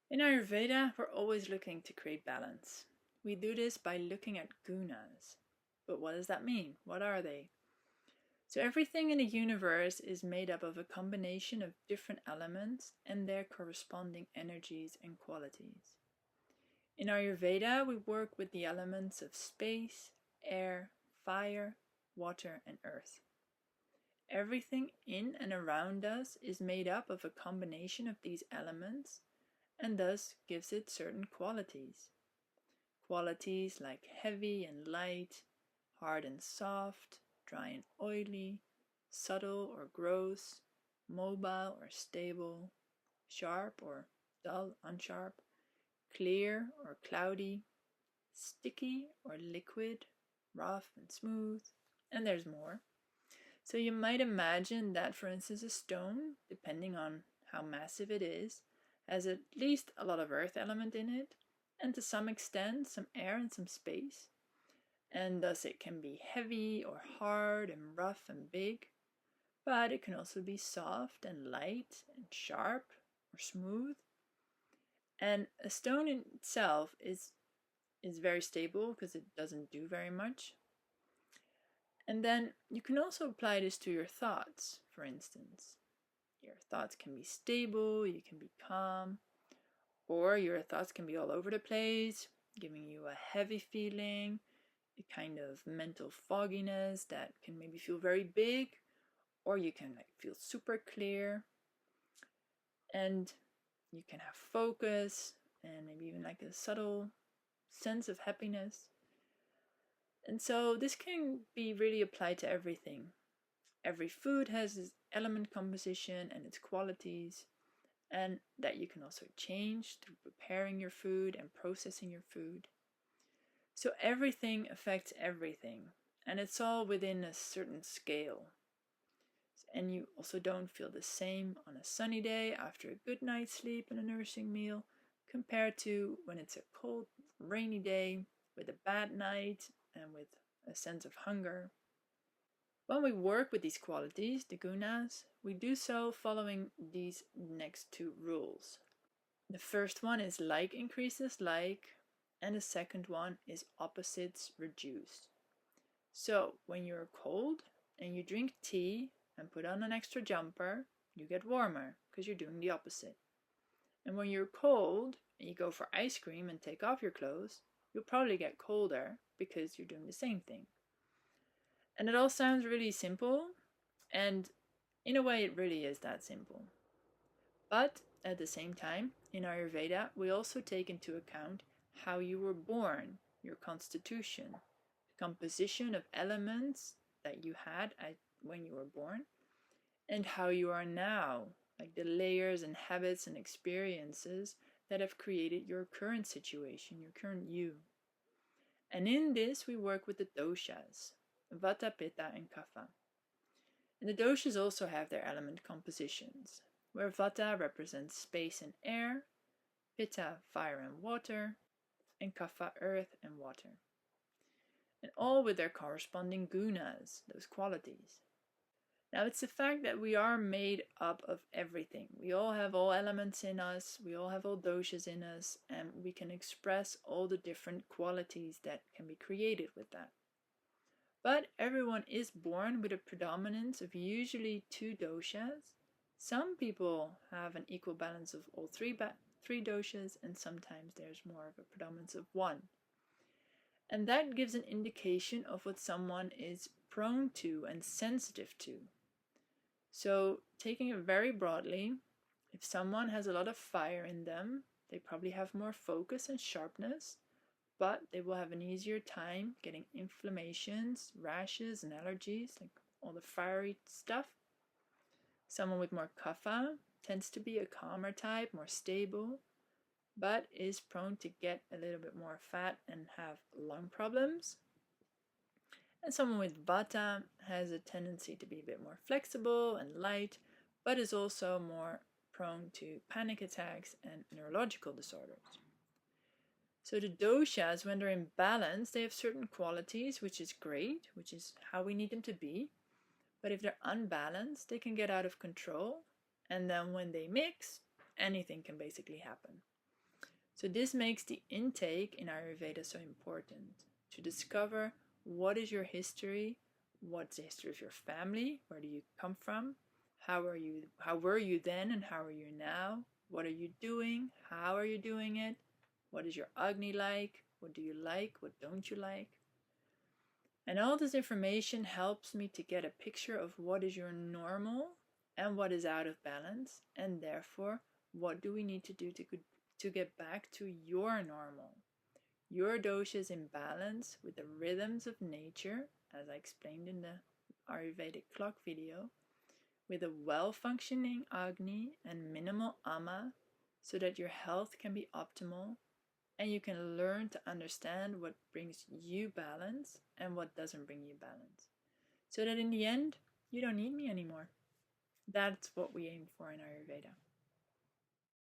In Ayurveda, we're always looking to create balance. We do this by looking at Gunas. But what does that mean? What are they? So, everything in the universe is made up of a combination of different elements and their corresponding energies and qualities. In Ayurveda, we work with the elements of space, air, fire, water, and earth. Everything in and around us is made up of a combination of these elements and thus gives it certain qualities. Qualities like heavy and light, hard and soft, dry and oily, subtle or gross, mobile or stable, sharp or dull, unsharp, clear or cloudy, sticky or liquid, rough and smooth, and there's more. So you might imagine that, for instance, a stone, depending on how massive it is, has at least a lot of earth element in it, and to some extent some air and some space. And thus it can be heavy or hard and rough and big, but it can also be soft and light and sharp or smooth. And a stone in itself is very stable because it doesn't do very much. And then you can also apply this to your thoughts, for instance. Your thoughts can be stable, you can be calm, or your thoughts can be all over the place, giving you a heavy feeling, a kind of mental fogginess that can maybe feel very big, or you can feel super clear, and you can have focus and maybe even a subtle sense of happiness. And so this can be really applied to everything. Every food has its element composition and its qualities, and that you can also change through preparing your food and processing your food. So everything affects everything, and it's all within a certain scale. And you also don't feel the same on a sunny day after a good night's sleep and a nourishing meal compared to when it's a cold, rainy day with a bad night and with a sense of hunger. When we work with these qualities, the gunas, we do so following these next two rules. The first one is like increases like, and the second one is opposites reduce. So when you're cold and you drink tea and put on an extra jumper, you get warmer because you're doing the opposite. And when you're cold and you go for ice cream and take off your clothes, you'll probably get colder because you're doing the same thing. And it all sounds really simple, and in a way it really is that simple. But at the same time, in Ayurveda, we also take into account how you were born, your constitution, the composition of elements that you had when you were born, and how you are now, like the layers and habits and experiences that have created your current situation, your current you. And in this, we work with the doshas, vata, pitta, and kapha. And the doshas also have their element compositions, where vata represents space and air, pitta, fire and water, and kapha, earth and water. And all with their corresponding gunas, those qualities. Now, it's the fact that we are made up of everything. We all have all elements in us, we all have all doshas in us, and we can express all the different qualities that can be created with that. But everyone is born with a predominance of usually two doshas. Some people have an equal balance of all three doshas, and sometimes there's more of a predominance of one. And that gives an indication of what someone is prone to and sensitive to. So, taking it very broadly, if someone has a lot of fire in them, they probably have more focus and sharpness, but they will have an easier time getting inflammations, rashes, and allergies, like all the fiery stuff. Someone with more kapha tends to be a calmer type, more stable, but is prone to get a little bit more fat and have lung problems. And someone with vata has a tendency to be a bit more flexible and light, but is also more prone to panic attacks and neurological disorders. So the doshas, when they're in balance, they have certain qualities, which is great, which is how we need them to be. But if they're unbalanced, they can get out of control. And then when they mix, anything can basically happen. So this makes the intake in Ayurveda so important, to discover what is your history, what's the history of your family, where do you come from, how were you then and how are you now, what are you doing, how are you doing it, what is your Agni like, what do you like, what don't you like. And all this information helps me to get a picture of what is your normal and what is out of balance, and therefore what do we need to do to get back to your normal. Your doshas in balance with the rhythms of nature, as I explained in the Ayurvedic clock video, with a well-functioning Agni and minimal Ama, so that your health can be optimal and you can learn to understand what brings you balance and what doesn't bring you balance. So that in the end, you don't need me anymore. That's what we aim for in Ayurveda.